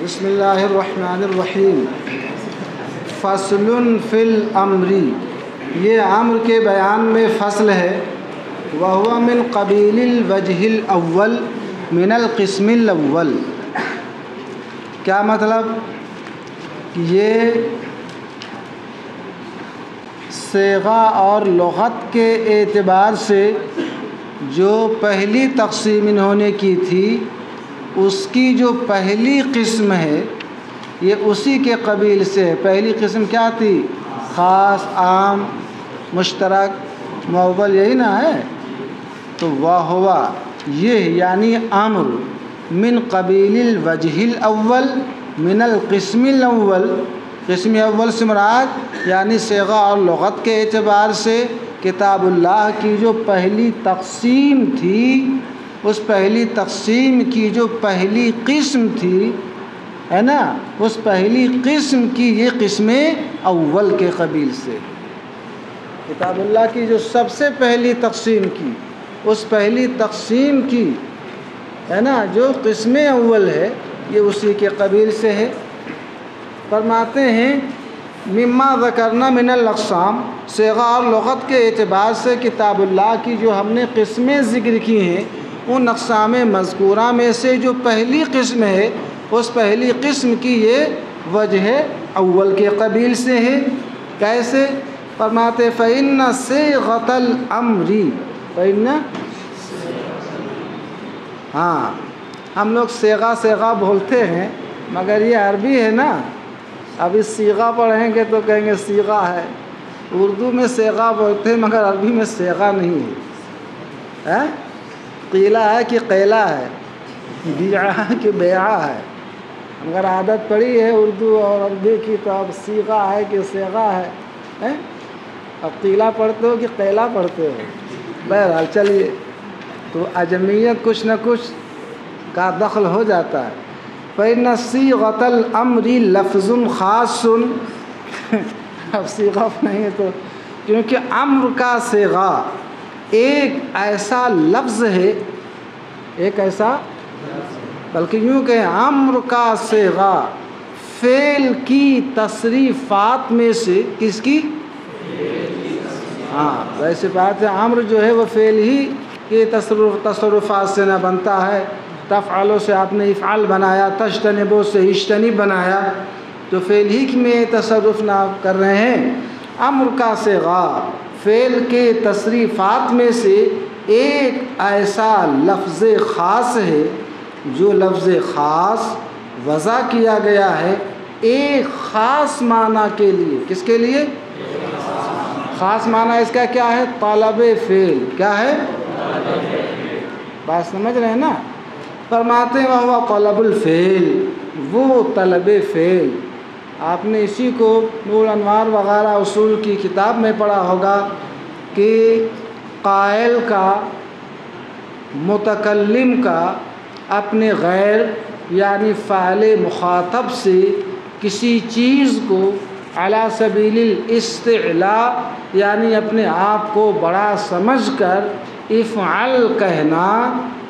بسم اللہ الرحمن الرحیم۔ فصل فی الامر، یہ امر کے بیان میں فصل ہے۔ وہو من قبیل الوجہ الاول من القسم الاول۔ کیا مطلب؟ یہ صیغہ اور لغت کے اعتبار سے جو پہلی تقسیم انہوں نے کی تھی، اس کی جو پہلی قسم ہے یہ اسی کے قبیل سے ہے۔ پہلی قسم کیا تھی؟ خاص، عام، مشترک، معول، یہی نا ہے۔ تو وہو یہ یعنی امر من قبیل الوجہ الاول من القسم الاول، قسم اول سے مراد یعنی صیغہ اور لغت کے اعتبار سے کتاب اللہ کی جو پہلی تقسیم تھی، اس پہلی تقسیم کی جو پہلی قسم تھی ہے نا، اس پہلی قسم کی یہ قسم اول کے قبیل سے۔ کتاب اللہ کی جو سب سے پہلی تقسیم کی، اس پہلی تقسیم کی ہے نا جو قسم اول ہے، یہ اسی کے قبیل سے ہے۔ فرماتے ہیں مما ذکرنا من الاقسام، صیغہ اور لغت کے اعتبار سے کتاب اللہ کی جو ہم نے قسمیں ذکر کی ہیں، ان اقسام مذکورہ میں سے جو پہلی قسم ہے، اس پہلی قسم کی یہ وجہ اول کے قبیل سے ہے۔ کیسے؟ فرماتے فإن صیغۃ الامر، فإن ہم لوگ صیغہ بولتے ہیں، مگر یہ عربی ہے نا، ابھی صیغہ پڑھیں گے تو کہیں گے صیغہ ہے۔ اردو میں صیغہ بولتے ہیں مگر عربی میں صیغہ نہیں ہے۔ قیلہ ہے کہ قیلہ ہے، بیعہ ہے کہ بیعہ ہے۔ اگر عادت پڑی ہے اردو اور عربی کی تو اب صیغہ ہے کہ صیغہ ہے۔ اب قیلہ پڑھتے ہو کہ قیلہ پڑھتے ہو؟ بہرحال چلیے، تو اجمیت کچھ نہ کچھ کا دخل ہو جاتا ہے۔ فإن صیغۃ الامر لفظ خاص، اب صیغہ نہیں ہے تو، کیونکہ امر کا صیغہ ایک ایسا لفظ ہے، ایک ایسا، بلکہ یوں کہ امر کا صیغہ فعل کی تصریفات میں سے، کس کی؟ ویسے بات ہے امر جو ہے وہ فعل ہی کے تصرفات سے نہ بنتا ہے۔ تفعلو سے آپ نے افعل بنایا، تجتنبو سے اجتنب بنایا، تو فعل ہی میں تصرف نہ کر رہے ہیں۔ امر کا صیغہ فعل کے تصریفات میں سے ایک ایسا لفظ خاص ہے جو لفظ خاص وضع کیا گیا ہے ایک خاص معنی کے لیے۔ کس کے لیے؟ خاص معنی اس کا کیا ہے؟ طلب فعل۔ کیا ہے؟ بات سمجھ رہے ہیں نا؟ فرماتے ہیں وہ طلب الفعل، وہ طلب فعل۔ آپ نے اسی کو نور انوار وغیرہ اصول کی کتاب میں پڑھا ہوگا کہ قائل کا، متکلم کا اپنے غیر یعنی فاعل مخاطب سے کسی چیز کو علی سبیل الاستعلاء یعنی اپنے آپ کو بڑا سمجھ کر افعل کہنا،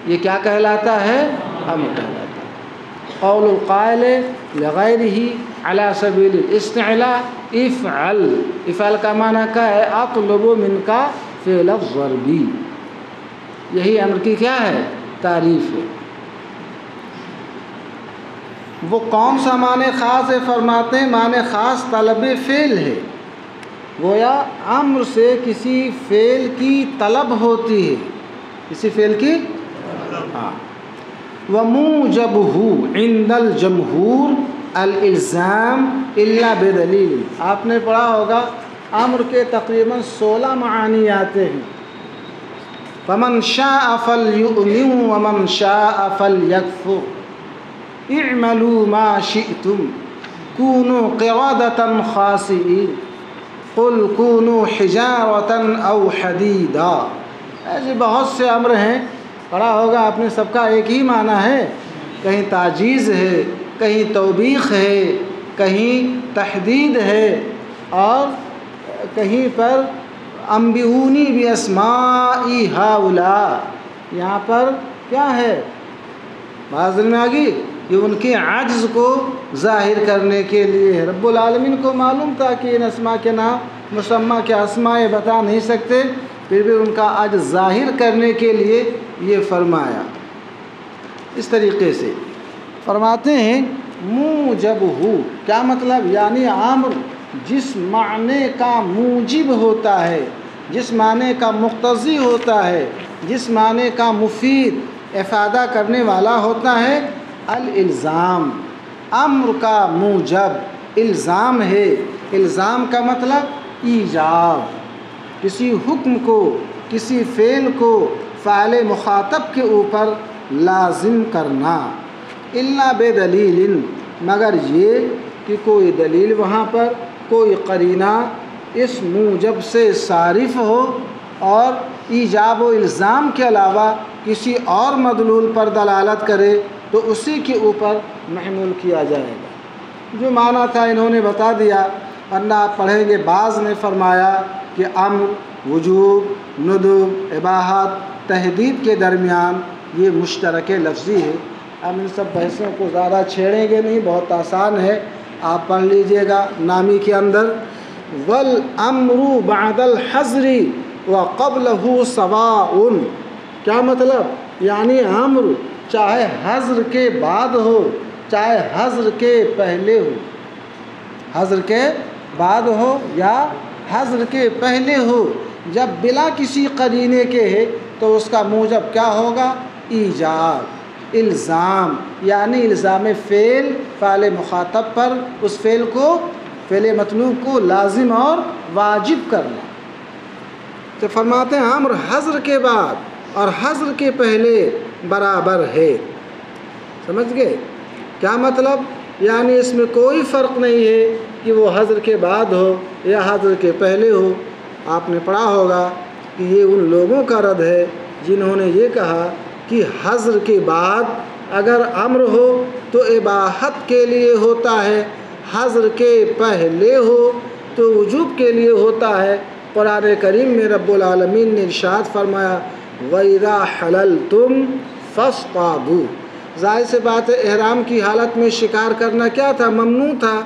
یہ کیا کہلاتا ہے؟ امر کہلاتا ہے۔ قول القائل لغیرہ علی سبیل الاستعلاء افعل، افعل کا معنی کیا ہے؟ اطلب منک فعل الضربی۔ یہی امر کی کیا ہے؟ تعریف ہے۔ وہ کون سا معنی خاص ہے؟ فرماتے ہیں معنی خاص طلب فعل ہے، گویا امر سے کسی فعل کی طلب ہوتی ہے، کسی فعل کی وَمُوجَبُهُ عِنْدَ الْجَمْهُورِ الْإِلْزَامِ إِلَّا بِدَلِيلٍ۔ آپ نے پڑھا ہوگا امر کے تقریباً 16 معانی آتے ہیں۔ فَمَنْ شَاءَ فَلْيُؤْمِنْ وَمَنْ شَاءَ فَلْيَكْفُرْ اعْمَلُوا مَا شِئْتُمْ كُونُوا قِرَدَةً خَاسِئِينَ قُلْ كُونُوا حِجَارَةً أَوْ حَدِيدًا۔ ایسے بہت سے امر ہیں، پڑھا ہوگا آپ نے، سب کا ایک ہی معنی ہے، کہیں تعجیز ہے، کہیں توبیخ ہے، کہیں تحدید ہے، اور کہیں پر بات میں آ گئی، یہ ان کے عجز کو ظاہر کرنے کے لیے ہے۔ رب العالمین کو معلوم تھا کہ ان اسماء کے نام مسمى کے اسماء بتا نہیں سکتے، پھر بھی ان کا عجز ظاہر کرنے کے لیے یہ فرمایا۔ اس طریقے سے فرماتے ہیں موجب ہو، کیا مطلب؟ یعنی امر جس معنی کا موجب ہوتا ہے، جس معنی کا مقتضی ہوتا ہے، جس معنی کا مفید افادہ کرنے والا ہوتا ہے، الالزام، امر کا موجب الزام ہے۔ الزام کا مطلب ایجاب، کسی حکم کو، کسی فعل کو فاعل مخاطب کے اوپر لازم کرنا، الا بدلیل، مگر یہ کہ کوئی دلیل وہاں پر، کوئی قرینہ اس موجب سے صارف ہو اور ایجاب و الزام کے علاوہ کسی اور مدلول پر دلالت کرے تو اسی کے اوپر محمول کیا جائے گا۔ جو معنی تھا انہوں نے بتا دیا، ورنہ آپ پڑھیں گے بعض نے فرمایا کہ امر، وجوب، ندب، اباحت، تحدید کے درمیان یہ مشترک لفظی ہے۔ ہم ان سب بحثوں کو زیادہ چھیڑیں گے نہیں، بہت آسان ہے، آپ پڑھ لیجئے گا نامی کے اندر، وَالْأَمْرُ بَعْدَ الْحَظْرِ وَقَبْلَهُ سَوَاءٌ، کیا مطلب؟ یعنی امر چاہے حظر کے بعد ہو، چاہے حظر کے پہلے ہو، حظر کے بعد ہو یا حظر کے پہلے ہو، جب بلا کسی قرینے کے ہے تو اس کا موجب کیا ہوگا؟ ایجاب، الزام، یعنی الزام فعل فاعل مخاطب پر اس فعل کو، فعل مطلوب کو لازم اور واجب کرنا۔ تو فرماتے ہیں امر حظر کے بعد اور حظر کے پہلے برابر ہے۔ سمجھ گئے؟ کیا مطلب؟ یعنی اس میں کوئی فرق نہیں ہے کہ وہ حظر کے بعد ہو یا حظر کے پہلے ہو۔ آپ نے پڑھا ہوگا کہ یہ ان لوگوں کا رد ہے جنہوں نے یہ کہا کہ حظر کے بعد اگر امر ہو تو اباحت کے لیے ہوتا ہے، حظر کے پہلے ہو تو وجوب کے لیے ہوتا ہے۔ قرآن کریم میں رب العالمین نے ارشاد فرمایا وَإِذَا حَلَلْتُمْ فَاصْطَادُوا، ظاہر سے بات ہے احرام کی حالت میں شکار کرنا کیا تھا؟ ممنوع تھا،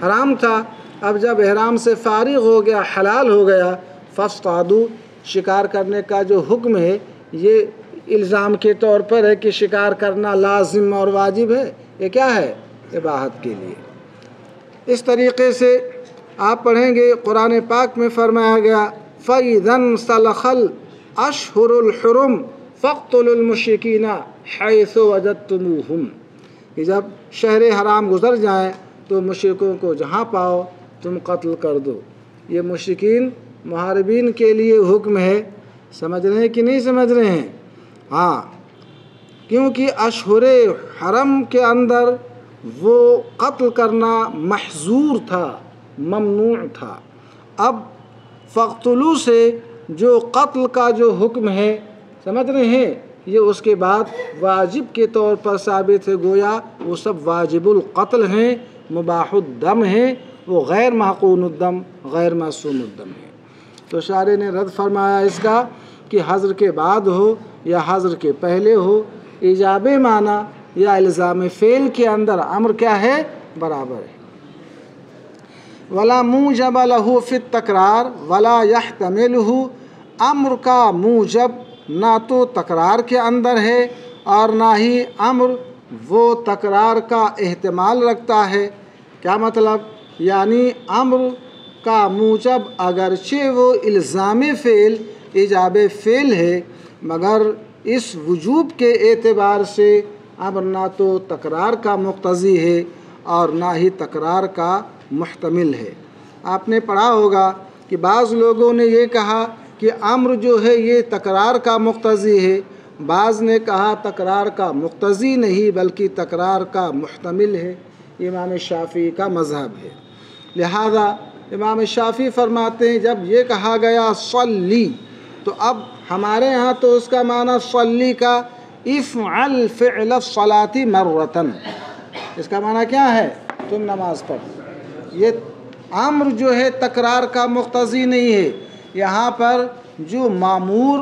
حرام تھا۔ اب جب احرام سے فارغ ہو گیا، حلال ہو گیا، فاصطادوا، شکار کرنے کا جو حکم ہے یہ الزام کے طور پر ہے کہ شکار کرنا لازم اور واجب ہے، یہ کیا ہے؟ اباحت کے لیے۔ اس طریقے سے آپ پڑھیں گے قرآن پاک میں فرمایا گیا فَإِذَا انْسَلَخَ الْأَشْهُرُ الْحُرُمُ فَاقْتُلُوا الْمُشْرِكِينَ حَيْثُ وَجَدتُّمُوهُمْ، کہ جب شہر حرام گزر جائیں تو مشرکوں کو جہاں پاؤ تم قتل کر دو۔ یہ مشرکین محاربین کے لیے حکم ہے، سمجھ رہے ہیں کہ نہیں سمجھ رہے ہیں؟ ہاں، کیونکہ اشہر حرم کے اندر وہ قتل کرنا محظور تھا، ممنوع تھا۔ اب فقتلو سے جو قتل کا جو حکم ہے، سمجھ رہے ہیں، یہ اس کے بعد واجب کے طور پر ثابت ہے، گویا وہ سب واجب القتل ہیں، مباح الدم ہیں، وہ غیر محقون الدم، غیر معصوم الدم ہیں۔ تو شارع نے رد فرمایا اس کا کہ حظر کے بعد ہو یا حظر کے پہلے ہو، ایجاب معنی یا الزام فعل کے اندر امر کیا ہے؟ برابر ہے۔ ولا موجب له فی التکرار ولا یحتملہ، امر کا موجب نہ تو تکرار کے اندر ہے اور نہ ہی امر وہ تکرار کا احتمال رکھتا ہے۔ کیا مطلب؟ یعنی امر کا موجب اگرچہ وہ الزام فعل، ایجاب فعل ہے، مگر اس وجوب کے اعتبار سے امر نہ تو تکرار کا مقتضی ہے اور نہ ہی تکرار کا محتمل ہے۔ آپ نے پڑھا ہوگا کہ بعض لوگوں نے یہ کہا کہ امر جو ہے یہ تکرار کا مقتضی ہے، بعض نے کہا تکرار کا مقتضی نہیں بلکہ تکرار کا محتمل ہے۔ امام شافعی کا مذہب ہے۔ لہذا امام شافعی فرماتے ہیں جب یہ کہا گیا صلی، تو اب ہمارے ہاں تو اس کا معنی صلی کا افعل فعل الصلاۃ مرتن، اس کا معنی کیا ہے؟ تم نماز پڑھ۔ یہ امر جو ہے تکرار کا مقتضی نہیں ہے۔ یہاں پر جو مامور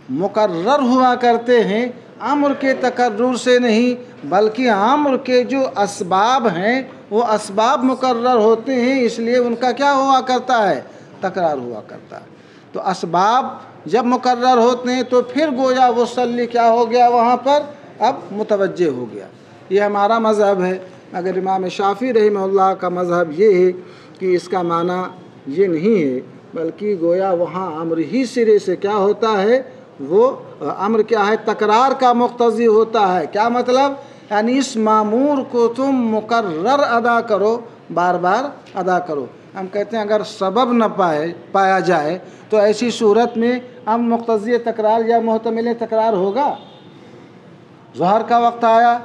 مقرر ہوا کرتے ہیں امر کے تکرر سے نہیں بلکہ امر کے جو اسباب ہیں وہ اسباب مقرر ہوتے ہیں، اس لیے ان کا کیا ہوا کرتا ہے؟ تکرار ہوا کرتا ہے۔ تو اسباب جب مقرر ہوتے ہیں تو پھر گویا وہ صلی کیا ہو گیا وہاں پر؟ اب متوجہ ہو گیا۔ یہ ہمارا مذہب ہے، مگر امام شافعی رحمہ اللہ کا مذہب یہ ہے کہ اس کا معنی یہ نہیں ہے، بلکہ گویا وہاں امر ہی سرے سے کیا ہوتا ہے؟ وہ امر کیا ہے؟ تکرار کا مقتضی ہوتا ہے۔ کیا مطلب؟ یعنی اس معمور کو تم مکرر ادا کرو، بار بار ادا کرو۔ ہم کہتے ہیں اگر سبب نہ پایا جائے تو ایسی صورت میں ہم مقتضی تکرار یا محتمل تکرار ہوگا؟ ظہر کا وقت آیا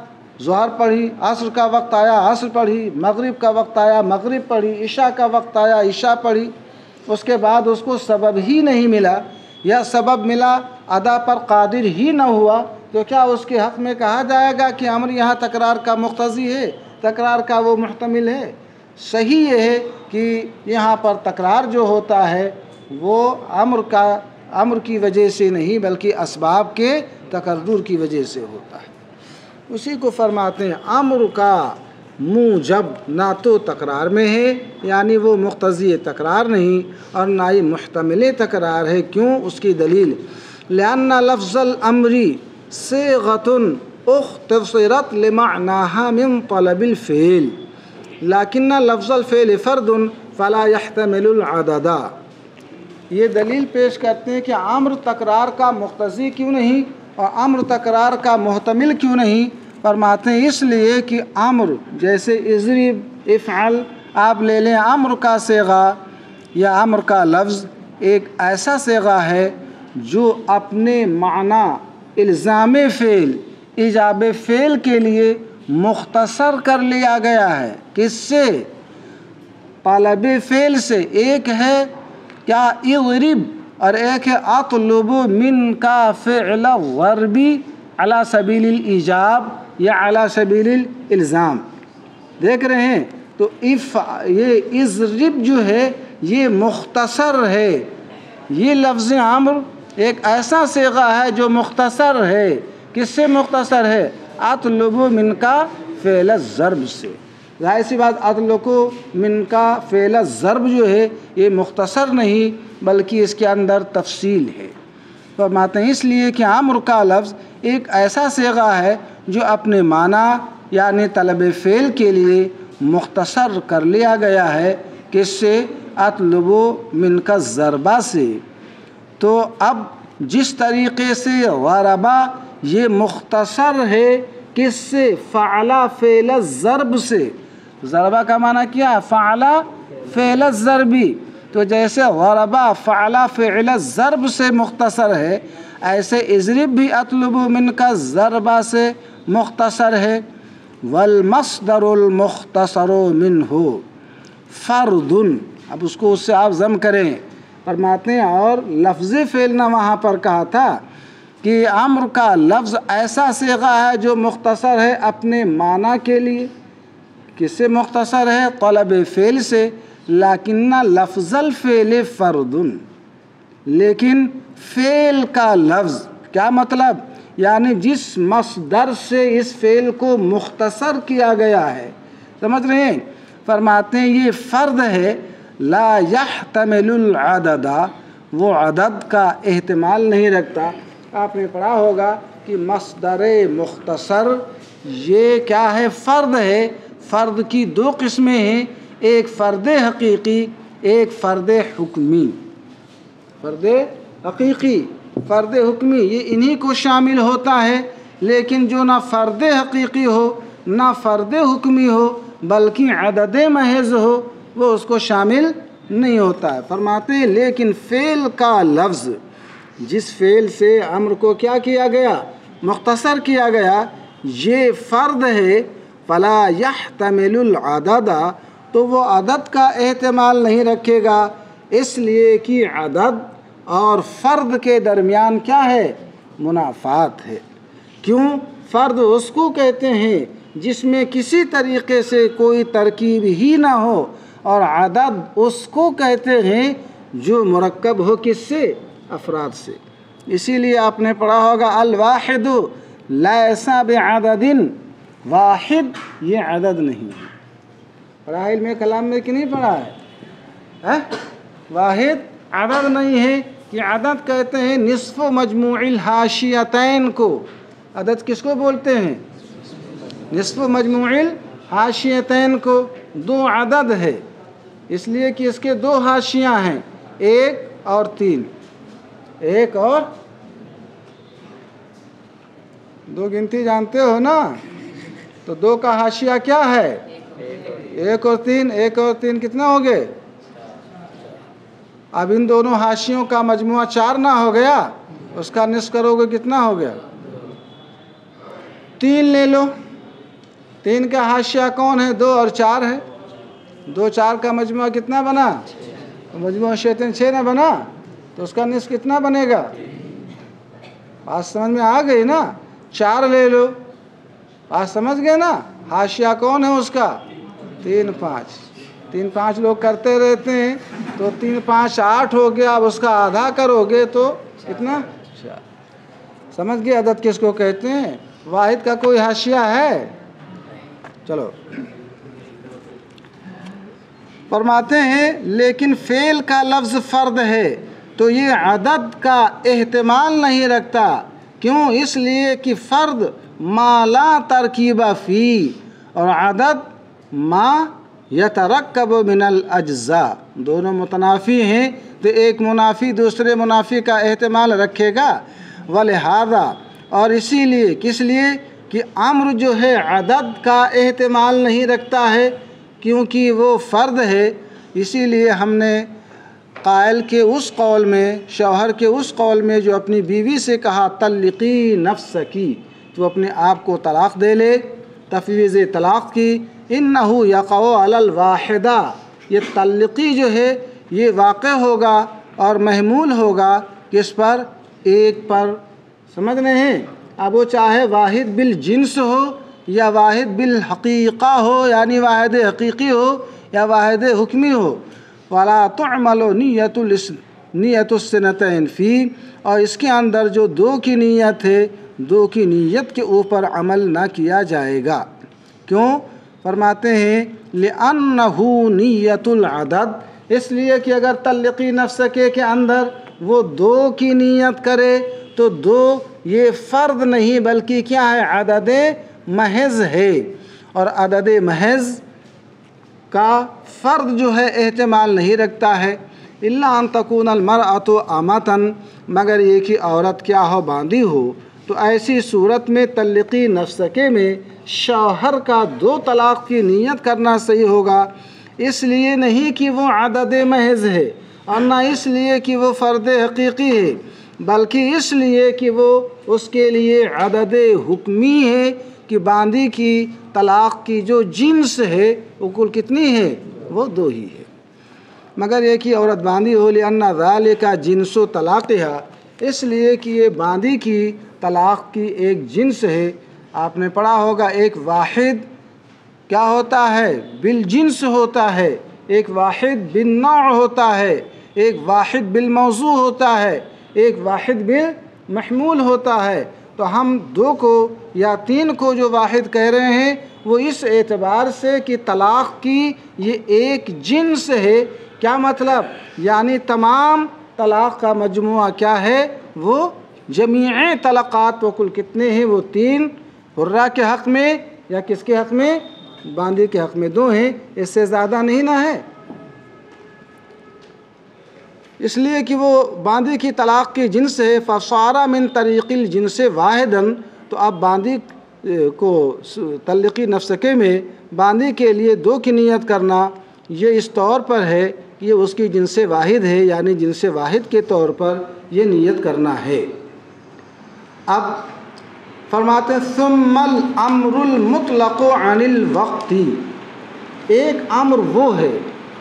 ظہر پڑھی، عصر کا وقت آیا عصر پڑھی، مغرب کا وقت آیا مغرب پڑھی، عشاء کا وقت آیا عشاء پڑھی، اس کے بعد اس کو سبب ہی نہیں ملا یا سبب ملا ادا پر قادر ہی نہ ہوا، تو کیا اس کے حق میں کہا جائے گا کہ امر یہاں تکرار کا مقتضی ہے، تکرار کا وہ محتمل ہے؟ صحیح یہ ہے کہ یہاں پر تکرار جو ہوتا ہے وہ امر کی وجہ سے نہیں بلکہ اسباب کے تکرر کی وجہ سے ہوتا ہے۔ اسی کو فرماتے ہیں امر کا موجب نہ تو تکرار میں ہے، یعنی وہ مقتضی تکرار نہیں، اور نہ ہی محتمل تکرار ہے۔ کیوں؟ اس کی دلیل لأن لفظ الامر صیغۃ اختصرت لمعناها من طلب الفعل لكن لفظ الفعل فرد فلا يحتمل العدد۔ یہ دلیل پیش کرتے ہیں کہ امر تکرار کا مقتضی کیوں نہیں اور امر تکرار کا محتمل کیوں نہیں؟ فرماتے ہیں اس لیے کہ امر جیسے اضرب، افعل، آپ لے لیں، امر کا صیغہ یا امر کا لفظ ایک ایسا صیغہ ہے جو اپنے معنی الزام فعل، ایجاب فعل کے لیے مختصر کر لیا گیا ہے۔ کس سے؟ طلب فعل سے۔ ایک ہے کیا؟ اضرب، اور ایک ہے اطلب من کا فعل ضربی علی سبیل الایجاب یا علی سبیل الالزام۔ دیکھ رہے ہیں؟ تو یہ اضرب جو ہے یہ مختصر ہے، یہ لفظ امر ایک ایسا صیغہ ہے جو مختصر ہے۔ کس سے مختصر ہے؟ اطلب من کا فعل الضرب سے۔ ظاہر سی بات اطلب من کا فعل الضرب جو ہے یہ مختصر نہیں بلکہ اس کے اندر تفصیل ہے۔ فرماتے ہیں اس لیے کہ امر کا لفظ ایک ایسا صیغہ ہے جو اپنے معنی یعنی طلب فعل کے لیے مختصر کر لیا گیا ہے۔ کس سے؟ اطلب من کا ضربہ سے۔ تو اب جس طریقے سے ضربہ یہ مختصر ہے کس سے؟ فعل فعل الضرب سے۔ ضربہ کا معنی کیا؟ فعل فعل الضربی۔ تو جیسے ضربہ فعل فعل الضرب سے مختصر ہے، ایسے اضرب بھی اطلب من کا ضربہ سے مختصر ہے۔ والمصدر المختصر منہ فرد، اب اس کو اس سے آپ ضم کریں۔ فرماتے ہیں اور لفظ فعل نہ وہاں پر کہا تھا کہ امر کا لفظ ایسا صیغہ ہے جو مختصر ہے اپنے معنی کے لیے۔ کس سے مختصر ہے؟ طلب فعل سے۔ لیکن لفظ الفعل فرد، لیکن فعل کا لفظ کیا مطلب؟ یعنی جس مصدر سے اس فعل کو مختصر کیا گیا ہے، سمجھ رہے ہیں؟ فرماتے ہیں یہ فرد ہے، لا يحتمل العدد، وہ عدد کا احتمال نہیں رکھتا۔ آپ نے پڑھا ہوگا کہ مصدر مختصر یہ کیا ہے؟ فرد ہے۔ فرد کی دو قسمیں ہیں، ایک فرد حقیقی، ایک فرد حکمی۔ فرد حقیقی، فرد حکمی یہ انہی کو شامل ہوتا ہے، لیکن جو نہ فرد حقیقی ہو نہ فرد حکمی ہو بلکہ عدد محض ہو وہ اس کو شامل نہیں ہوتا ہے۔ فرماتے ہیں لیکن فعل کا لفظ، جس فعل سے امر کو کیا کیا گیا؟ مختصر کیا گیا، یہ فرد ہے۔ فلا يحتمل العدد، تو وہ عدد کا احتمال نہیں رکھے گا، اس لیے کہ عدد اور فرد کے درمیان کیا ہے؟ منافات ہے۔ کیوں؟ فرد اس کو کہتے ہیں جس میں کسی طریقے سے کوئی ترکیب ہی نہ ہو، اور عدد اس کو کہتے ہیں جو مرکب ہو کس سے؟ افراد سے۔ اسی لیے آپ نے پڑھا ہوگا الواحد لیسا بعدد واحد یہ عدد نہیں ہے. پڑھا علم کلام میں کہ نہیں پڑھا ہے؟ واحد عدد نہیں ہے. کہ عدد کہتے ہیں نصف مجموع الحاشیتین کو. عدد کس کو بولتے ہیں؟ نصف مجموع الحاشیتین کو. دو عدد ہے اس لیے کہ اس کے دو حاشیاں ہیں، 1 اور 3. 1 اور 2 گنتی جانتے ہو نا، تو 2 کا حاشیہ کیا ہے؟ 1 اور 3. 1 اور 3 کتنا ہو گئے؟ اب ان دونوں حاشیوں کا مجموعہ 4 نہ ہو گیا، اس کا نصف کرو گے کتنا ہو گیا؟ 3 لے لو. 3 کا حاشیہ کون ہے؟ 2 اور 4 ہے. 2 4 کا مجموعہ کتنا بنا؟ مجموعہ 6 نہ بنا، تو اس کا نصف کتنا بنے گا؟ بات سمجھ میں آ گئی نا؟ 4 لے لو. بات سمجھ گئے نا؟ حاشیہ کون ہے اس کا؟ 3 5. 3 5 لوگ کرتے رہتے ہیں، تو 3 5 8 ہو گیا. اب اس کا آدھا کرو گے تو کتنا؟ 4. سمجھ گئے عدد کس کو کہتے ہیں؟ واحد کا کوئی حاشیہ ہے؟ چلو فرماتے ہیں لیکن فعل کا لفظ فرد ہے تو یہ عدد کا احتمال نہیں رکھتا. کیوں؟ اس لیے کہ فرد ما لا ترکیب فی، اور عدد ما یترکب من الاجزاء. دونوں متنافی ہیں تو ایک منافی دوسرے منافی کا احتمال رکھے گا. ولہذا، اور اسی لیے، کس لیے کہ امر جو ہے عدد کا احتمال نہیں رکھتا ہے کیونکہ وہ فرد ہے. اسی لیے ہم نے قائل کے اس قول میں، شوہر کے اس قول میں جو اپنی بیوی سے کہا طلقی نفسکی، تو اپنے آپ کو طلاق دے لے، تفویض طلاق کی. انہ یقع علی الواحدہ، یہ طلقی جو ہے یہ واقع ہوگا اور محمول ہوگا کس پر؟ ایک پر. سمجھ رہے ہیں؟ اب وہ چاہے واحد بالجنس ہو یا واحد بالحقیقہ ہو، یعنی واحد حقیقی ہو یا واحد حکمی ہو. ولا تعمل نیت السنتین فی، اور اس کے اندر جو 2 کی نیت ہے، 2 کی نیت کے اوپر عمل نہ کیا جائے گا. کیوں؟ فرماتے ہیں لأنہ نیت العدد، اس لیے کہ اگر طلقی نفسکے کے اندر وہ 2 کی نیت کرے تو 2 یہ فرد نہیں بلکہ کیا ہے؟ عدد محض ہے. اور عدد محض کا فرد جو ہے احتمال نہیں رکھتا ہے. الا ان تکون المرأۃ امۃ، مگر یہ کہ عورت کیا ہو؟ باندھی ہو. تو ایسی صورت میں طلقی نفسکے میں شوہر کا 2 طلاق کی نیت کرنا صحیح ہوگا. اس لیے نہیں کہ وہ عدد محض ہے اور نہ اس لیے کہ وہ فرد حقیقی ہے، بلکہ اس لیے کہ وہ اس کے لیے عدد حکمی ہے کہ باندھی کی طلاق کی جو جنس ہے وہ کل کتنی ہے؟ وہ 2 ہی ہے. مگر یہ کہ عورت باندھی ہو، لأن ذالک جنس طلاقہا، اس لیے کہ یہ باندھی کی طلاق کی ایک جنس ہے. آپ نے پڑھا ہوگا ایک واحد کیا ہوتا ہے؟ بالجنس ہوتا ہے. ایک واحد بالنوع ہوتا ہے. ایک واحد بالموضوع ہوتا ہے. ایک واحد بالمحمول ہوتا ہے. تو ہم 2 کو یا 3 کو جو واحد کہہ رہے ہیں وہ اس اعتبار سے کہ طلاق کی یہ ایک جنس ہے. کیا مطلب؟ یعنی تمام طلاق کا مجموعہ کیا ہے؟ وہ جمیع طلقات، وہ کل کتنے ہیں؟ وہ 3. حرہ کے حق میں یا کس کے حق میں؟ باندھی کے حق میں 2 ہیں، اس سے زیادہ نہیں نا ہے. اس لیے کہ وہ باندھی کی طلاق کی جنس ہے. فصار من طریق الجنس واحدا، تو اب باندھی کو طلقی نفسکے میں باندھی کے لیے 2 کی نیت کرنا یہ اس طور پر ہے کہ یہ اس کی جنس واحد ہے، یعنی جنس واحد کے طور پر یہ نیت کرنا ہے. اب فرماتے ہیں ثم الامر المطلق عن الوقت، ایک امر وہ ہے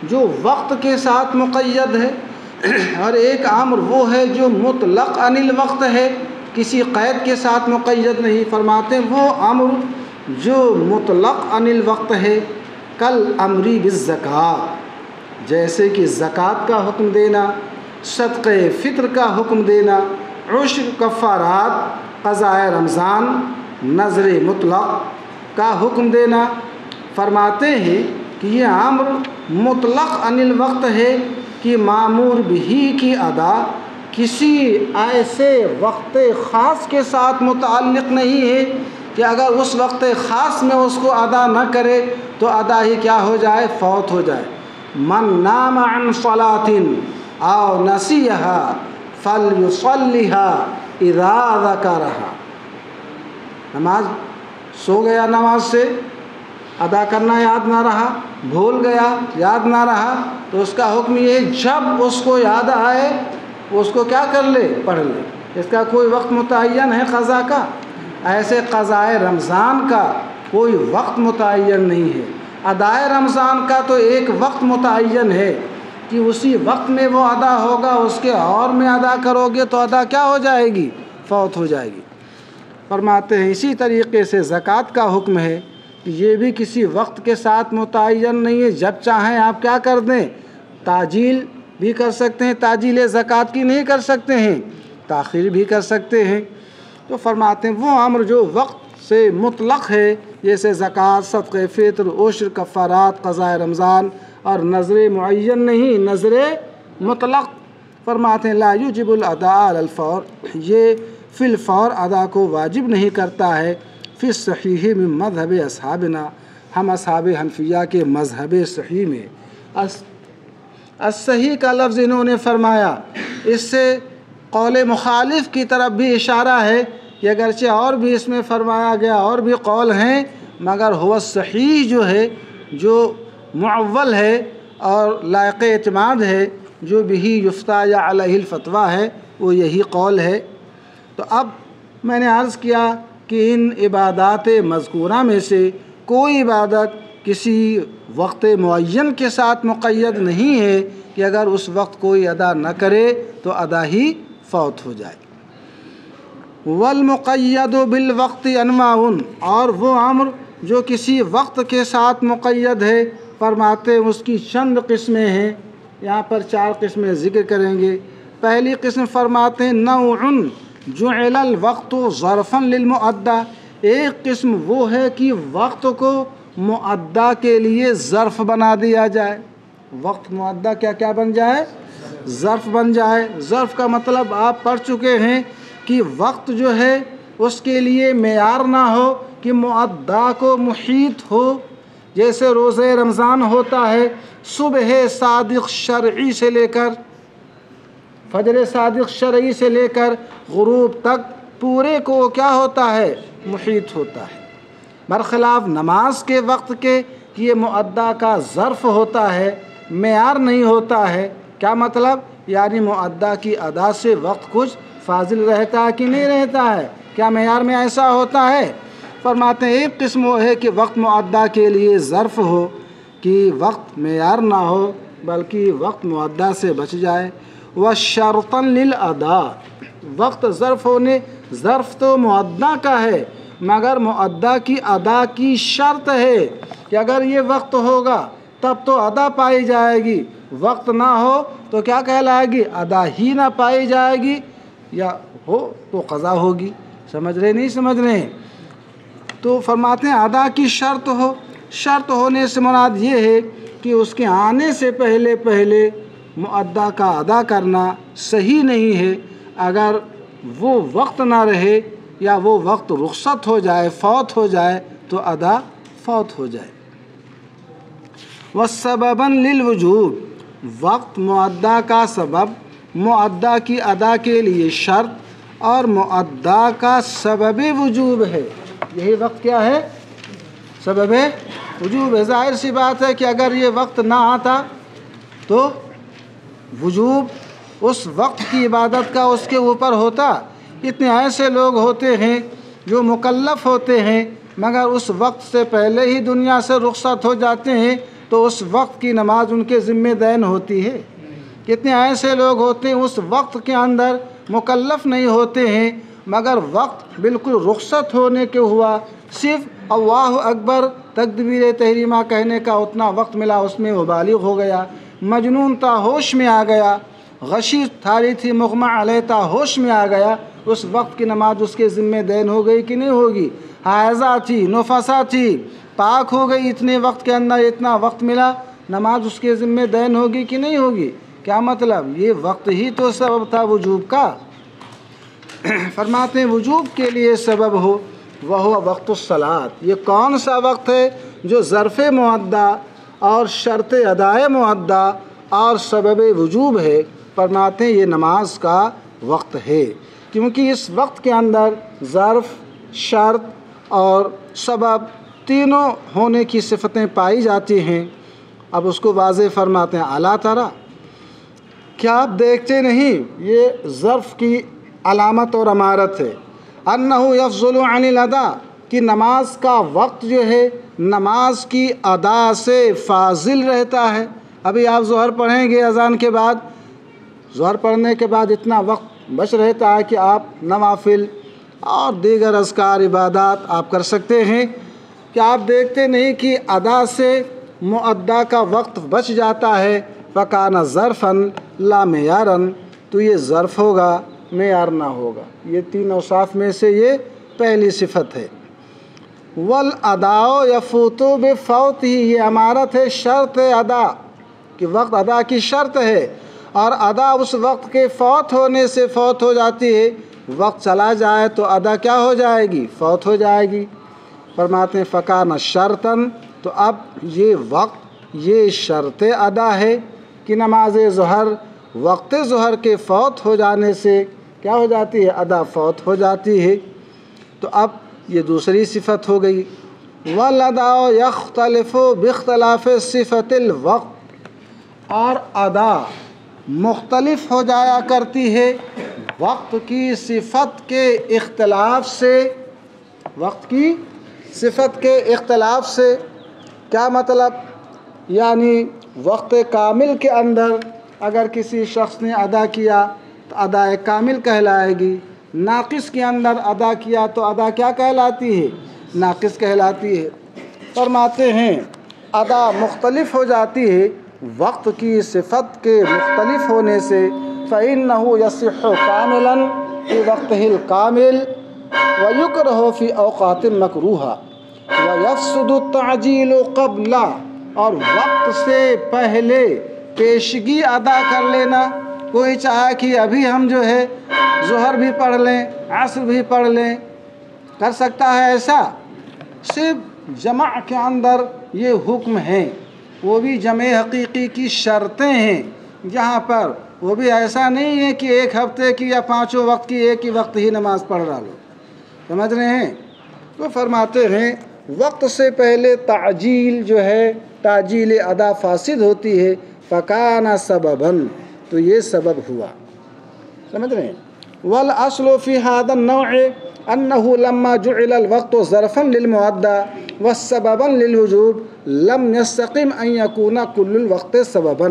جو وقت کے ساتھ مقید ہے اور ایک امر وہ ہے جو مطلق عن الوقت ہے، کسی قید کے ساتھ مقید نہیں. فرماتے ہیں وہ امر جو مطلق عن الوقت ہے کل امری بالزکوٰۃ، جیسے کہ زکوٰۃ کا حکم دینا، صدقہ فطر کا حکم دینا، عشر کفارات قضاء رمضان نظر مطلق کا حکم دینا۔ فرماتے ہیں کہ یہ امر مطلق عن الوقت ہے کہ معمور بھی کی ادا کسی ایسے وقت خاص کے ساتھ متعلق نہیں ہے کہ اگر اس وقت خاص میں اس کو ادا نہ کرے تو ادا ہی کیا ہو جائے، فوت ہو جائے۔ من نام عن صلاة او نسیها فلیصلیها اذا ذکرها، نماز سو گیا، نماز سے ادا کرنا یاد نہ رہا، بھول گیا، یاد نہ رہا، تو اس کا حکم یہ ہے جب اس کو یاد آئے اس کو کیا کر لے، پڑھ لے۔ اس کا کوئی وقت متعین ہے قضا کا؟ ایسے قضاء رمضان کا کوئی وقت متعین نہیں ہے۔ ادائے رمضان کا تو ایک وقت متعین ہے کہ اسی وقت میں وہ ادا ہوگا، اس کے اور میں ادا کرو گے تو ادا کیا ہو جائے گی، فوت ہو جائے گی۔ فرماتے ہیں اسی طریقے سے زکوٰۃ کا حکم ہے کہ یہ بھی کسی وقت کے ساتھ متعین نہیں ہے، جب چاہیں آپ کیا کر دیں، تاجیل بھی کر سکتے ہیں، تاجیل زکوٰۃ کی نہیں کر سکتے ہیں، تاخیر بھی کر سکتے ہیں۔ تو فرماتے ہیں وہ امر جو وقت سے مطلق ہے، جیسے زکوٰۃ، صدقہ فطر، عشر، کفارات، قضاء رمضان، اور نظر معین نہیں، نظر مطلق۔ فرماتے ہیں لا یجب الاداء علی الفور، یہ فی الفور ادا کو واجب نہیں کرتا ہے۔ فی الصحیح من مذہب اصحابنا، ہم اصحاب حنفیہ کے مذہب صحیح میں الصحیح کا لفظ انہوں نے فرمایا، اس سے قول مخالف کی طرف بھی اشارہ ہے کہ اگرچہ اور بھی اس میں فرمایا گیا اور بھی قول ہیں، مگر ہوا صحیح جو ہے، جو معول ہے اور لائق اعتماد ہے، جو بھی یفتیٰ یا علیہ الفتویٰ ہے، وہ یہی قول ہے۔ تو اب میں نے عرض کیا کہ ان عبادات مذکورہ میں سے کوئی عبادت کسی وقت معین کے ساتھ مقید نہیں ہے کہ اگر اس وقت کوئی ادا نہ کرے تو ادا ہی فوت ہو جائے۔ والمقید بالوقت انواع، اور وہ امر جو کسی وقت کے ساتھ مقید ہے، فرماتے اس کی چند قسمیں ہیں، یہاں پر 4 قسمیں ذکر کریں گے۔ پہلی قسم فرماتے ہیں نوع جعل الوقت ظرفا للمؤدى، ایک قسم وہ ہے کہ وقت کو مؤدّا کے لیے ظرف بنا دیا جائے، وقت مؤدّا کیا بن جائے، ظرف بن جائے۔ ظرف کا مطلب آپ پڑھ چکے ہیں کہ وقت جو ہے اس کے لیے معیار نہ ہو کہ مؤدّا کو محیط ہو، جیسے روزہ رمضان ہوتا ہے، صبح صادق شرعی سے لے کر فجر صادق شرعی سے لے کر غروب تک پورے کو کیا ہوتا ہے، محیط ہوتا ہے۔ برخلاف نماز کے وقت کے کہ یہ مؤدّا کا ظرف ہوتا ہے، معیار نہیں ہوتا ہے۔ کیا مطلب؟ یعنی مؤدّا کی ادا سے وقت کچھ فاضل رہتا ہے کہ نہیں رہتا ہے؟ کیا معیار میں ایسا ہوتا ہے؟ فرماتے ہیں ایک قسم وہ ہے کہ وقت مؤدّا کے لیے ظرف ہو، کہ وقت معیار نہ ہو بلکہ وقت مؤدّا سے بچ جائے۔ وَشَرْطًا لِلْأَدَاءِ، وقت ظرف تو مؤدّا کا ہے، مگر مؤدّا کی ادا کی شرط ہے کہ اگر یہ وقت ہوگا تب تو ادا پائی جائے گی، وقت نہ ہو تو کیا کہلائے گی، ادا ہی نہ پائی جائے گی، یا ہو تو قضا ہوگی۔ سمجھ رہے نہیں سمجھ رہے؟ تو فرماتے ہیں ادا کی شرط ہو، شرط ہونے سے مراد یہ ہے کہ اس کے آنے سے پہلے مؤدّا کا ادا کرنا صحیح نہیں ہے۔ اگر وہ وقت نہ رہے یا وہ وقت رخصت ہو جائے، فوت ہو جائے تو ادا فوت ہو جائے۔ وَسَبَبًا لِلْوُجُوبِ، وقت مؤدّا کا سبب، مؤدّا کی ادا کے لیے شرط اور مؤدّا کا سبب وجوب ہے۔ یہی وقت کیا ہے؟ سبب وجوب ہے۔ ظاہر سی بات ہے کہ اگر یہ وقت نہ آتا تو وجوب اس وقت کی عبادت کا اس کے اوپر ہوتا۔ اتنے ایسے لوگ ہوتے ہیں جو مکلف ہوتے ہیں مگر اس وقت سے پہلے ہی دنیا سے رخصت ہو جاتے ہیں، تو اس وقت کی نماز ان کے ذمہ دین ہوتی ہے۔ کتنے ایسے لوگ ہوتے ہیں اس وقت کے اندر مکلف نہیں ہوتے ہیں مگر وقت بالکل رخصت ہونے کے ہوا، صرف اللہ اکبر تکبیر تحریمہ کہنے کا اتنا وقت ملا، اس میں وہ بالغ ہو گیا، مجنون تھا ہوش میں آ گیا، غشی تھاری تھی مغمى علیہ تھا ہوش میں آ گیا، اس وقت کی نماز اس کے ذمہ دین ہو گئی کہ نہیں ہوگی؟ حائضہ تھی، نفسا تھی، پاک ہو گئی، اتنے وقت کے اندر اتنا وقت ملا، نماز اس کے ذمہ دین ہوگی کہ نہیں ہوگی؟ کیا مطلب؟ یہ وقت ہی تو سبب تھا وجوب کا۔ فرماتے ہیں وجوب کے لیے سبب ہو وہ وقت الصلاۃ، یہ کون سا وقت ہے جو ظرف معدہ اور شرط ادائے معدہ اور سبب وجوب ہے؟ فرماتے ہیں یہ نماز کا وقت ہے، کیونکہ اس وقت کے اندر ظرف، شرط اور سبب تینوں ہونے کی صفتیں پائی جاتی ہیں۔ اب اس کو واضح فرماتے ہیں الا ترى، کیا آپ دیکھتے نہیں؟ یہ ظرف کی علامت اور امارت ہے، انہ یفضل عن الادا، کہ نماز کا وقت جو ہے نماز کی ادا سے فاضل رہتا ہے۔ ابھی آپ ظہر پڑھیں گے اذان کے بعد، ظہر پڑھنے کے بعد اتنا وقت بچ رہتا ہے کہ آپ نوافل اور دیگر اذکار عبادات آپ کر سکتے ہیں۔ کہ آپ دیکھتے نہیں کہ ادا سے مؤدا کا وقت بچ جاتا ہے؟ فکان ظرفا لا معیارا، تو یہ ظرف ہوگا، معیار نہ ہوگا۔ یہ تین اوصاف میں سے یہ پہلی صفت ہے۔ والادا یفوت بفوتہ، یہ امارت ہے شرط ادا، کہ وقت ادا کی شرط ہے، اور ادا اس وقت کے فوت ہونے سے فوت ہو جاتی ہے۔ وقت چلا جائے تو ادا کیا ہو جائے گی؟ فوت ہو جائے گی۔ فرماتے ہیں فکان شرطن، تو اب یہ وقت یہ شرط ادا ہے کہ نماز ظہر وقت ظہر کے فوت ہو جانے سے کیا ہو جاتی ہے؟ ادا فوت ہو جاتی ہے۔ تو اب یہ دوسری صفت ہو گئی۔ والادا یختلف باختلاف صفت الوقت، اور ادا مختلف ہو جایا کرتی ہے وقت کی صفت کے اختلاف سے۔ وقت کی صفت کے اختلاف سے کیا مطلب؟ یعنی وقت کامل کے اندر اگر کسی شخص نے ادا کیا تو ادا کامل کہلائے گی، ناقص کے اندر ادا کیا تو ادا کیا کہلاتی ہے؟ ناقص کہلاتی ہے۔ فرماتے ہیں ادا مختلف ہو جاتی ہے وقت کی صفت کے مختلف ہونے سے، فإنه يصح كاملا في وقته الكامل ويكره في اوقات مکروہہ ويفسد التعجیل قبل، اور وقت سے پہلے پیشگی ادا کر لینا۔ کوئی چاہے کہ ابھی ہم جو ہے ظہر بھی پڑھ لیں، عصر بھی پڑھ لیں، کر سکتا ہے ایسا؟ صرف جمع کے اندر یہ حکم ہے، وہ بھی جمع حقیقی کی شرطیں ہیں، جہاں پر وہ بھی ایسا نہیں ہے کہ ایک ہفتے کی یا پانچوں وقت کی ایک ہی وقت ہی نماز پڑھ رہا لو، سمجھ رہے ہیں؟ تو فرماتے ہیں وقت سے پہلے تعجیل جو ہے، تعجیل ادا فاسد ہوتی ہے، فکانا سبباً، تو یہ سبب ہوا، سمجھ رہے ہیں؟ والاصل فی هذا النوع انه لما جعل الوقت ظرفا للمؤدى وسببا للوجوب لم يستقم ان يكون كل الوقت سببا،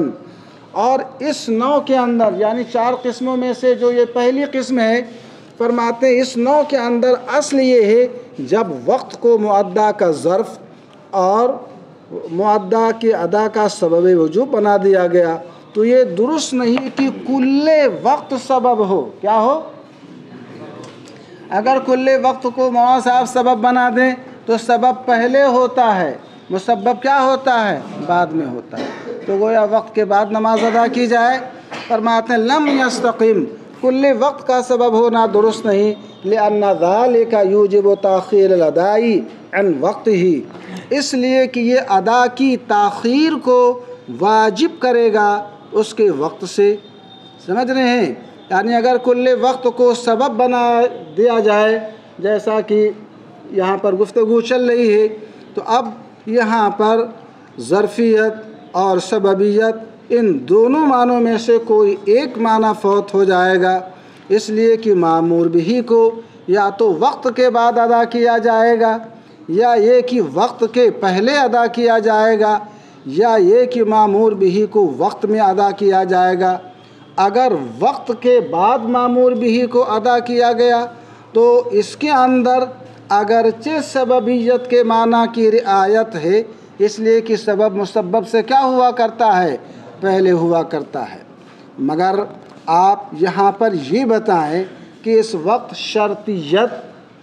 اور اس نوع کے اندر یعنی چار قسموں میں سے جو یہ پہلی قسم ہے، فرماتے ہیں اس نوع کے اندر اصل یہ ہے جب وقت کو مؤدہ کا ظرف اور مؤدہ کے ادا کا سبب وجوب بنا دیا گیا، تو یہ درست نہیں کہ کل وقت سبب ہو۔ کیا ہو؟ اگر کل وقت کو مولانا صاحب سبب بنا دیں تو سبب پہلے ہوتا ہے، مسبب کیا ہوتا ہے؟ بعد میں ہوتا ہے، تو گویا وقت کے بعد نماز ادا کی جائے۔ فرماتے ہیں لم یستقم، کل وقت کا سبب ہونا درست نہیں، لأن ذلك یوجب تاخیر الادائی عن وقتہ، اس لیے کہ یہ ادا کی تاخیر کو واجب کرے گا اس کے وقت سے، سمجھ رہے ہیں؟ یعنی اگر کل وقت کو سبب بنا دیا جائے، جیسا کہ یہاں پر گفتگو چل رہی ہے، تو اب یہاں پر ظرفیت اور سببیت ان دونوں معنوں میں سے کوئی ایک معنی فوت ہو جائے گا، اس لیے کہ مأمور بہ کو یا تو وقت کے بعد ادا کیا جائے گا، یا یہ کہ وقت کے پہلے ادا کیا جائے گا، یا یہ کہ مأمور بہ کو وقت میں ادا کیا جائے گا۔ اگر وقت کے بعد مأمور بہ کو ادا کیا گیا تو اس کے اندر اگرچہ سببیت کے معنی کی رعایت ہے، اس لیے کہ سبب مسبب سے کیا ہوا کرتا ہے؟ پہلے ہوا کرتا ہے، مگر آپ یہاں پر یہ بتائیں کہ اس وقت شرطیت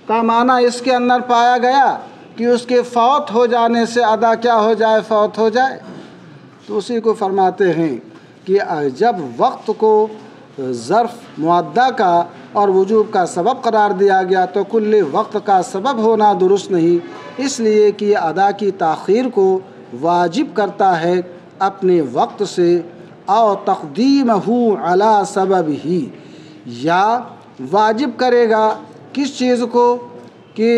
کا معنی اس کے اندر پایا گیا کہ اس کے فوت ہو جانے سے ادا کیا ہو جائے، فوت ہو جائے۔ تو اسی کو فرماتے ہیں کہ جب وقت کو ظرف معدہ کا اور وجوب کا سبب قرار دیا گیا تو کل وقت کا سبب ہونا درست نہیں، اس لیے کہ ادا کی تاخیر کو واجب کرتا ہے اپنے وقت سے، او تقدیمہ علی سبب ہی، یا واجب کرے گا کس چیز کو کہ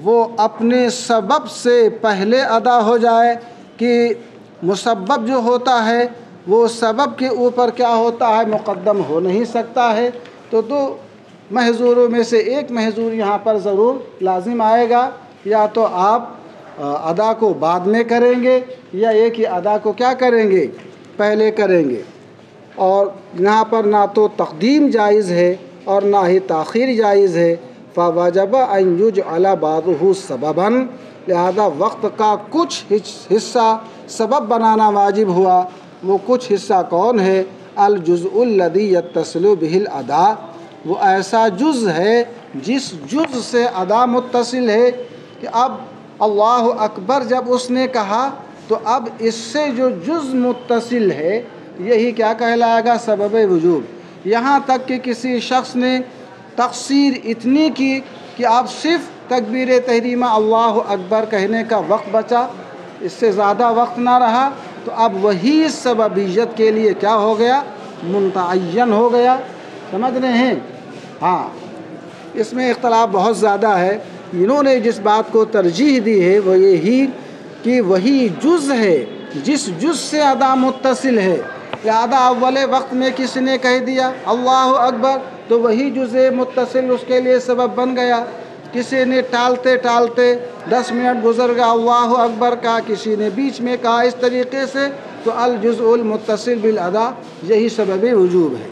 وہ اپنے سبب سے پہلے ادا ہو جائے، کہ مسبب جو ہوتا ہے وہ سبب کے اوپر کیا ہوتا ہے، مقدم ہو نہیں سکتا ہے۔ تو دو محظوروں میں سے ایک محظور یہاں پر ضرور لازم آئے گا، یا تو آپ ادا کو بعد میں کریں گے یا ایک ہی ادا کو کیا کریں گے، پہلے کریں گے۔ اور یہاں پر نہ تو تقدیم جائز ہے اور نہ ہی تاخیر جائز ہے، فَوَجَبَ أَن يُجْعَلَ بَعْضُهُ سَبَبًا، لہذا وقت کا کچھ حصہ سبب بنانا واجب ہوا۔ وہ کچھ حصہ کون ہے؟ الجزء الذي يتصل به الاداء، وہ ایسا جز ہے جس جز سے ادا متصل ہے، کہ اب اللہ اکبر جب اس نے کہا تو اب اس سے جو جز متصل ہے یہی کیا کہلائے گا، سبب وجوب۔ یہاں تک کہ کسی شخص نے تقصیر اتنی کی کہ اب صرف تکبیر تحریمہ اللہ اکبر کہنے کا وقت بچا، اس سے زیادہ وقت نہ رہا، تو اب وہی سببیت کے لیے کیا ہو گیا، متعین ہو گیا۔ سمجھ رہے ہیں؟ ہاں، اس میں اختلاف بہت زیادہ ہے۔ انہوں نے جس بات کو ترجیح دی ہے وہ یہی کہ وہی جز ہے جس جز سے ادا متصل ہے، لہذا اول وقت میں کسی نے کہہ دیا اللہ اکبر تو وہی جز متصل اس کے لیے سبب بن گیا۔ کسی نے ٹالتے ٹالتے 10 منٹ گزر گیا اللہ اکبر کا، کسی نے بیچ میں کہا، اس طریقے سے تو الجزء المتصل بالادا یہی سبب وجوب ہے۔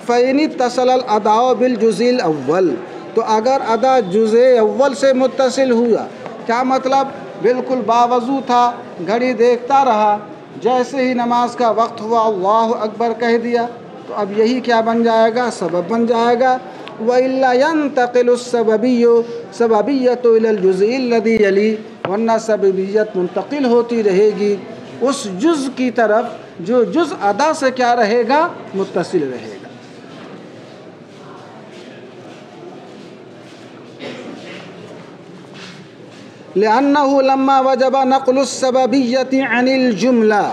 فَإِنِ اتصل الاداء بالجزء الاول، تو اگر ادا جز اول سے متصل ہوا، کیا مطلب، بالکل باوضو تھا، گھڑی دیکھتا رہا، جیسے ہی نماز کا وقت ہوا اللہ اکبر کہہ دیا، تو اب یہی کیا بن جائے گا، سبب بن جائے گا۔ وَإِلَّا يَنْتَقِلُ السَّبَبِيُّ سَبَبِيَّةُ إِلَى الْجُزْءِ الَّذِي يَلِي، ورنہ سببیت منتقل ہوتی رہے گی اس جز کی طرف جو جز ادا سے کیا رہے گا، متصل رہے گا۔ لأنه لما وجب نقل السببية عن الجملة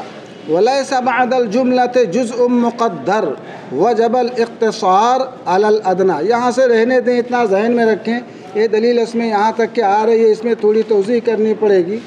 وليس بعد الجملة جزء مقدر وجب الاقتصار على الأدنى۔ یہاں سے رہنے دیں، اتنا ذہن میں رکھیں، یہ دلیل اس میں یہاں تک کہ آ رہی ہے، اس میں تھوڑی توضیح کرنی پڑے گی۔